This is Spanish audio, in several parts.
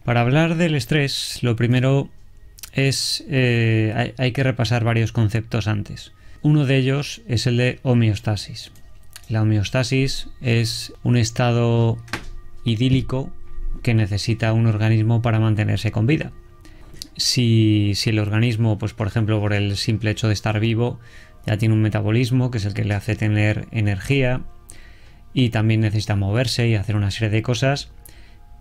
Para hablar del estrés, lo primero es hay que repasar varios conceptos antes. Uno de ellos es el de homeostasis. La homeostasis es un estado idílico que necesita un organismo para mantenerse con vida. Si el organismo, pues por ejemplo, por el simple hecho de estar vivo, ya tiene un metabolismo que es el que le hace tener energía y también necesita moverse y hacer una serie de cosas,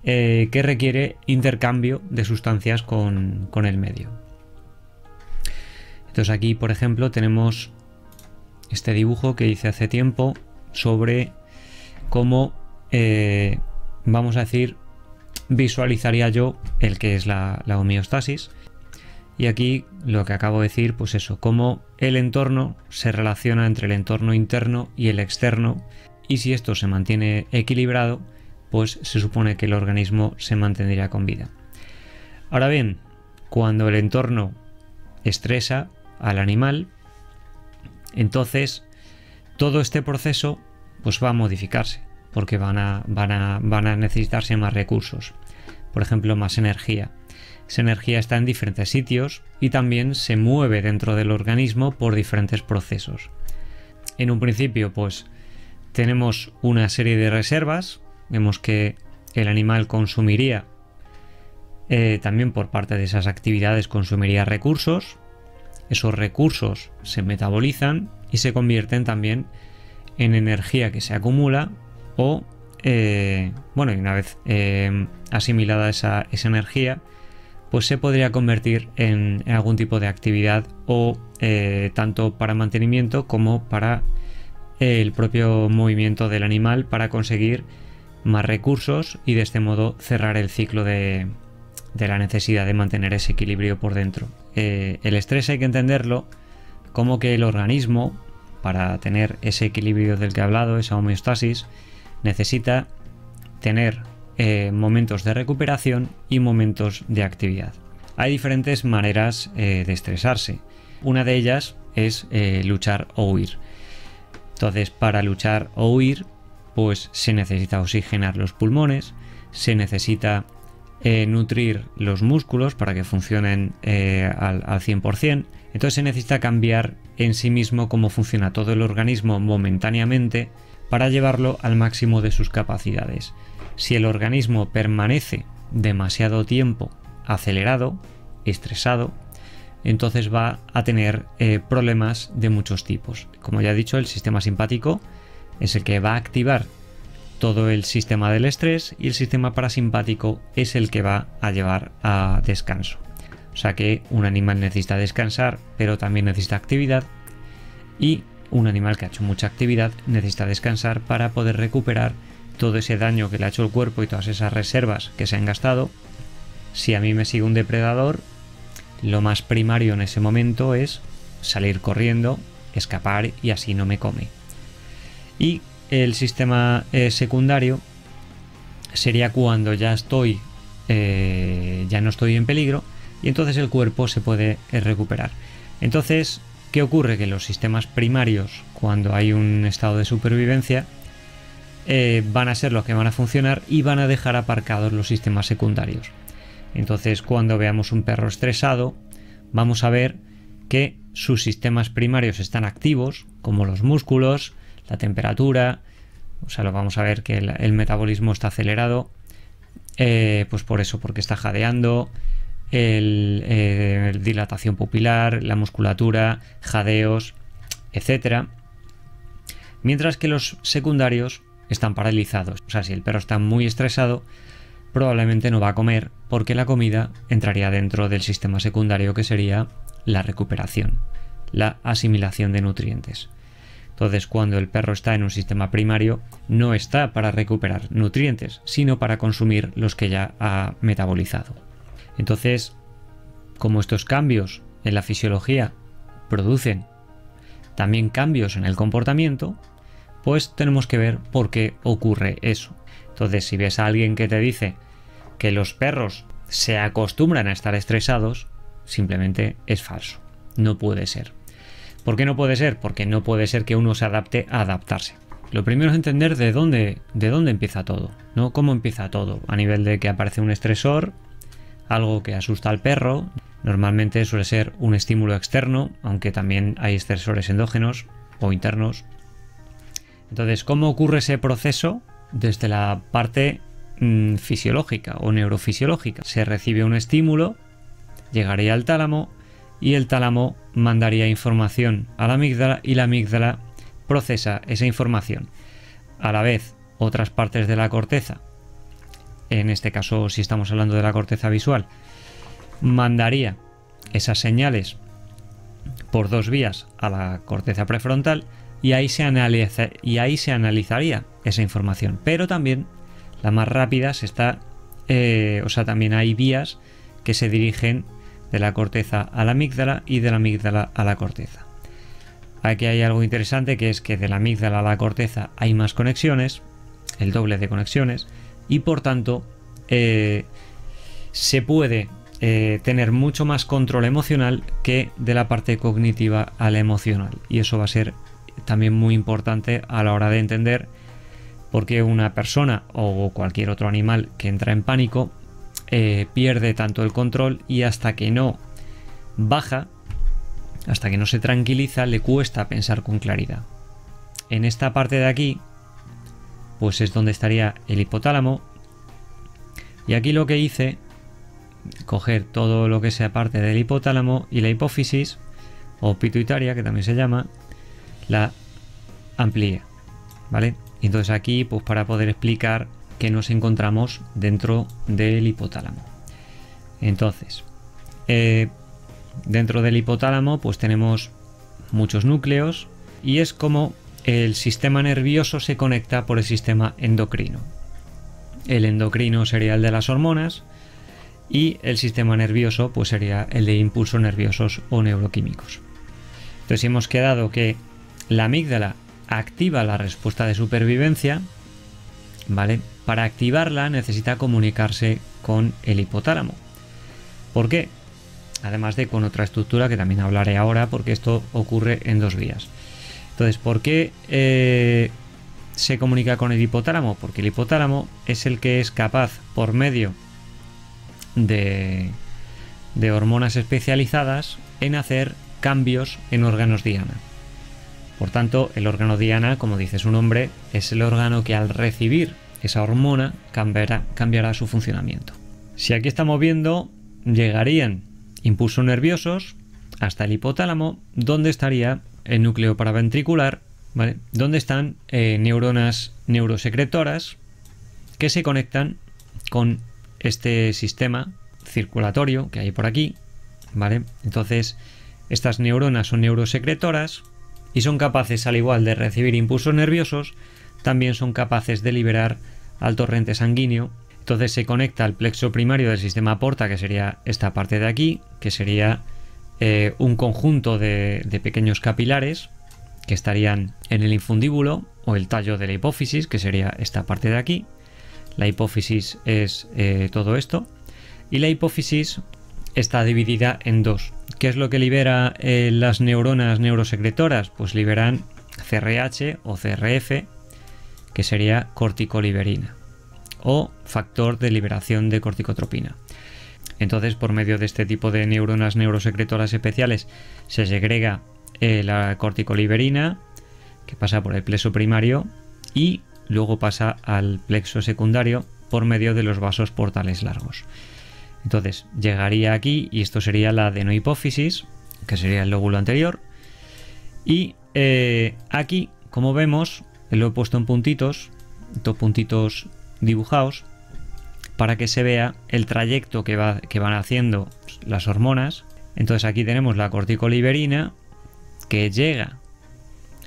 que requiere intercambio de sustancias con el medio. Entonces aquí, por ejemplo, tenemos este dibujo que hice hace tiempo sobre cómo, vamos a decir, visualizaría yo el que es la homeostasis. Y aquí lo que acabo de decir, pues eso, cómo el entorno se relaciona entre el entorno interno y el externo, y si esto se mantiene equilibrado, pues se supone que el organismo se mantendría con vida. Ahora bien, cuando el entorno estresa al animal, entonces todo este proceso pues va a modificarse, porque van a necesitarse más recursos, por ejemplo más energía. Esa energía está en diferentes sitios y también se mueve dentro del organismo por diferentes procesos. En un principio pues tenemos una serie de reservas. Vemos que el animal consumiría, también por parte de esas actividades consumiría recursos. Esos recursos se metabolizan y se convierten también en energía que se acumula o, y una vez asimilada esa energía, pues se podría convertir en algún tipo de actividad o tanto para mantenimiento como para el propio movimiento del animal para conseguir más recursos y de este modo cerrar el ciclo de la necesidad de mantener ese equilibrio por dentro. El estrés hay que entenderlo como que el organismo, para tener ese equilibrio del que he hablado, esa homeostasis, necesita tener momentos de recuperación y momentos de actividad. Hay diferentes maneras de estresarse. Una de ellas es luchar o huir. Entonces, para luchar o huir, pues se necesita oxigenar los pulmones, se necesita nutrir los músculos para que funcionen al 100%. Entonces se necesita cambiar en sí mismo cómo funciona todo el organismo momentáneamente para llevarlo al máximo de sus capacidades. Si el organismo permanece demasiado tiempo acelerado, estresado, entonces va a tener problemas de muchos tipos. Como ya he dicho, el sistema simpático es el que va a activar todo el sistema del estrés y el sistema parasimpático es el que va a llevar a descanso. O sea que un animal necesita descansar, pero también necesita actividad, y un animal que ha hecho mucha actividad necesita descansar para poder recuperar todo ese daño que le ha hecho el cuerpo y todas esas reservas que se han gastado. Si a mí me sigue un depredador, lo más primario en ese momento es salir corriendo, escapar y así no me come. Y el sistema secundario sería cuando ya no estoy en peligro y entonces el cuerpo se puede recuperar. Entonces, ¿qué ocurre? Que los sistemas primarios, cuando hay un estado de supervivencia, van a ser los que van a funcionar y van a dejar aparcados los sistemas secundarios. Entonces, cuando veamos un perro estresado, vamos a ver que sus sistemas primarios están activos, como los músculos, la temperatura, o sea, lo vamos a ver que el metabolismo está acelerado, pues por eso, porque está jadeando, dilatación pupilar, la musculatura, jadeos, etc. Mientras que los secundarios están paralizados. O sea, si el perro está muy estresado, probablemente no va a comer porque la comida entraría dentro del sistema secundario, que sería la recuperación, la asimilación de nutrientes. Entonces, cuando el perro está en un sistema primario, no está para recuperar nutrientes, sino para consumir los que ya ha metabolizado. Entonces, como estos cambios en la fisiología producen también cambios en el comportamiento, pues tenemos que ver por qué ocurre eso. Entonces, si ves a alguien que te dice que los perros se acostumbran a estar estresados, simplemente es falso. No puede ser. ¿Por qué no puede ser? Porque no puede ser que uno se adapte a adaptarse. Lo primero es entender de dónde empieza todo, ¿no? Cómo empieza todo, a nivel de que aparece un estresor, algo que asusta al perro. Normalmente suele ser un estímulo externo, aunque también hay estresores endógenos o internos. Entonces, ¿cómo ocurre ese proceso? Desde la parte fisiológica o neurofisiológica. Se recibe un estímulo, llegaría al tálamo y el tálamo mandaría información a la amígdala y la amígdala procesa esa información. A la vez, otras partes de la corteza, en este caso si estamos hablando de la corteza visual, mandaría esas señales por dos vías a la corteza prefrontal y ahí se analizaría esa información. Pero también la más rápida también hay vías que se dirigen de la corteza a la amígdala y de la amígdala a la corteza. Aquí hay algo interesante, que es que de la amígdala a la corteza hay más conexiones, el doble de conexiones, y por tanto se puede tener mucho más control emocional que de la parte cognitiva a la emocional. Y eso va a ser también muy importante a la hora de entender por qué una persona o cualquier otro animal que entra en pánico pierde tanto el control, y hasta que no baja, hasta que no se tranquiliza, le cuesta pensar con claridad. En esta parte de aquí, pues es donde estaría el hipotálamo. Y aquí lo que hice, coger todo lo que sea parte del hipotálamo y la hipófisis, o pituitaria, que también se llama, la amplié, ¿vale? Y entonces aquí, pues para poder explicar que nos encontramos dentro del hipotálamo. Entonces, dentro del hipotálamo pues tenemos muchos núcleos, y es como el sistema nervioso se conecta por el sistema endocrino. El endocrino sería el de las hormonas y el sistema nervioso pues sería el de impulsos nerviosos o neuroquímicos. Entonces hemos quedado que la amígdala activa la respuesta de supervivencia, ¿vale? Para activarla necesita comunicarse con el hipotálamo. ¿Por qué? Además de con otra estructura que también hablaré ahora, porque esto ocurre en dos vías. Entonces, ¿por qué se comunica con el hipotálamo? Porque el hipotálamo es el que es capaz, por medio de hormonas especializadas, en hacer cambios en órganos diana. Por tanto, el órgano diana, como dice su nombre, es el órgano que al recibir esa hormona cambiará su funcionamiento. Si aquí estamos viendo, llegarían impulsos nerviosos hasta el hipotálamo, donde estaría el núcleo paraventricular, ¿vale? Donde están neuronas neurosecretoras que se conectan con este sistema circulatorio que hay por aquí, ¿vale? Entonces, estas neuronas son neurosecretoras y son capaces, al igual de recibir impulsos nerviosos, también son capaces de liberar al torrente sanguíneo. Entonces se conecta al plexo primario del sistema porta, que sería esta parte de aquí, que sería un conjunto de pequeños capilares que estarían en el infundíbulo o el tallo de la hipófisis, que sería esta parte de aquí. La hipófisis es todo esto, y la hipófisis está dividida en dos. ¿Qué es lo que libera las neuronas neurosecretoras? Pues liberan CRH o CRF, que sería corticoliberina o factor de liberación de corticotropina. Entonces, por medio de este tipo de neuronas neurosecretoras especiales se segrega la corticoliberina, que pasa por el plexo primario y luego pasa al plexo secundario por medio de los vasos portales largos. Entonces llegaría aquí, y esto sería la adenohipófisis, que sería el lóbulo anterior, y aquí, como vemos, lo he puesto en puntitos, dos puntitos dibujados, para que se vea el trayecto que van haciendo las hormonas. Entonces aquí tenemos la corticoliberina, que llega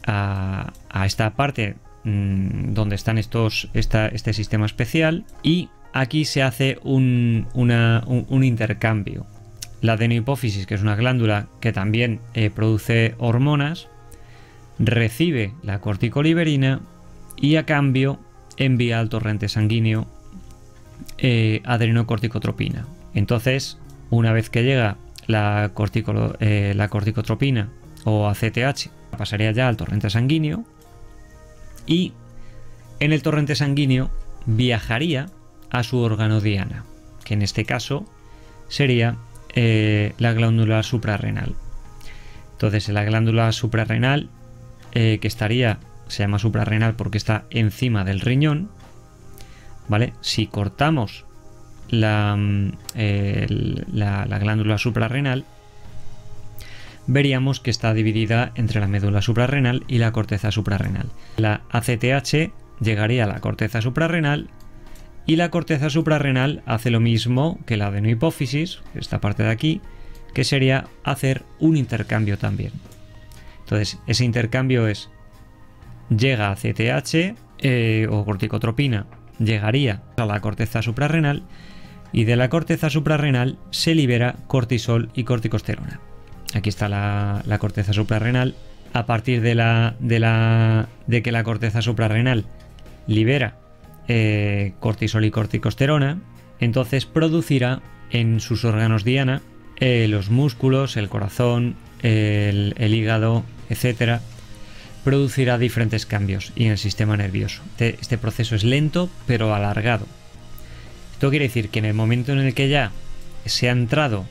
a esta parte donde están este sistema especial, y aquí se hace un intercambio. La adenohipófisis, que es una glándula que también produce hormonas, recibe la corticoliberina y a cambio envía al torrente sanguíneo adrenocorticotropina. Entonces, una vez que llega la corticotropina o ACTH, pasaría ya al torrente sanguíneo y en el torrente sanguíneo viajaría a su órgano diana, que en este caso sería la glándula suprarrenal. Entonces la glándula suprarrenal, que estaría, se llama suprarrenal porque está encima del riñón, ¿vale? Si cortamos la glándula suprarrenal, veríamos que está dividida entre la médula suprarrenal y la corteza suprarrenal. La ACTH llegaría a la corteza suprarrenal y la corteza suprarrenal hace lo mismo que la adenohipófisis, esta parte de aquí, que sería hacer un intercambio también. Entonces, ese intercambio es, llega a ACTH o corticotropina, llegaría a la corteza suprarrenal y de la corteza suprarrenal se libera cortisol y corticosterona. Aquí está la corteza suprarrenal. A partir de que la corteza suprarrenal libera cortisol y corticosterona, entonces producirá en sus órganos diana, los músculos, el corazón, el hígado, etcétera, producirá diferentes cambios y en el sistema nervioso. Este proceso es lento pero alargado. Esto quiere decir que en el momento en el que ya se ha entrado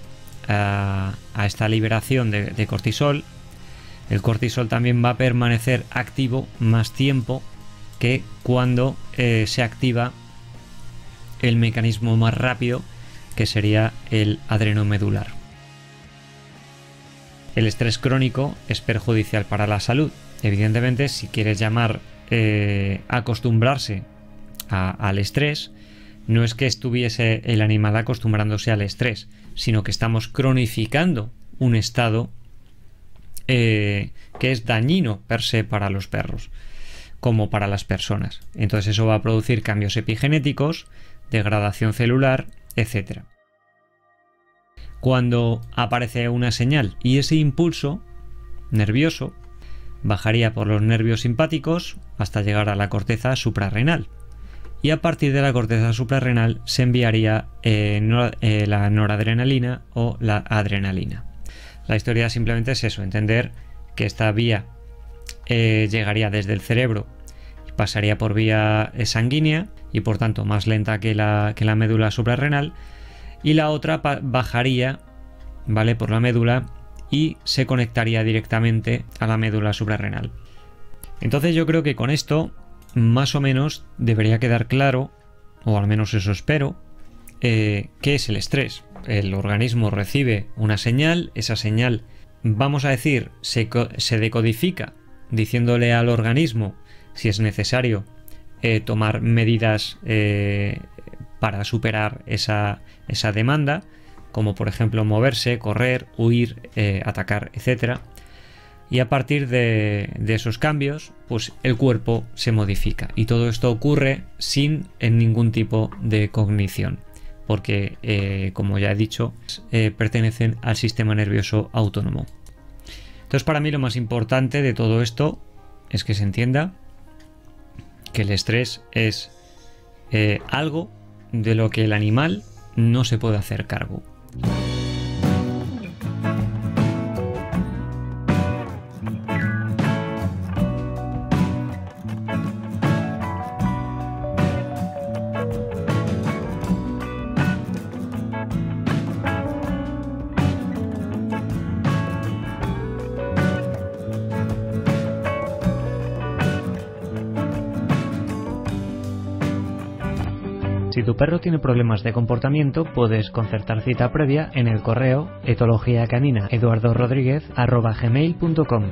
a esta liberación de cortisol, el cortisol también va a permanecer activo más tiempo que cuando se activa el mecanismo más rápido, que sería el adrenomedular. El estrés crónico es perjudicial para la salud. Evidentemente, si quieres llamar acostumbrarse al estrés, no es que estuviese el animal acostumbrándose al estrés, sino que estamos cronificando un estado que es dañino per se para los perros, como para las personas. Entonces eso va a producir cambios epigenéticos, degradación celular, etc. Cuando aparece una señal y ese impulso nervioso bajaría por los nervios simpáticos hasta llegar a la corteza suprarrenal. Y a partir de la corteza suprarrenal se enviaría la noradrenalina o la adrenalina. La historia simplemente es eso, entender que esta vía llegaría desde el cerebro y pasaría por vía sanguínea y por tanto más lenta que la médula suprarrenal, y la otra bajaría, ¿vale?, por la médula y se conectaría directamente a la médula suprarrenal. Entonces yo creo que con esto más o menos debería quedar claro, o al menos eso espero, qué es el estrés. El organismo recibe una señal, esa señal, vamos a decir, se decodifica diciéndole al organismo si es necesario tomar medidas para superar esa demanda, como por ejemplo moverse, correr, huir, atacar, etc. Y a partir de esos cambios, pues el cuerpo se modifica. Y todo esto ocurre sin ningún tipo de cognición, porque, como ya he dicho, pertenecen al sistema nervioso autónomo. Entonces, para mí lo más importante de todo esto es que se entienda que el estrés es algo de lo que el animal no se puede hacer cargo. Si tu perro tiene problemas de comportamiento, puedes concertar cita previa en el correo etologiacanina eduardorodriguez@gmail.com.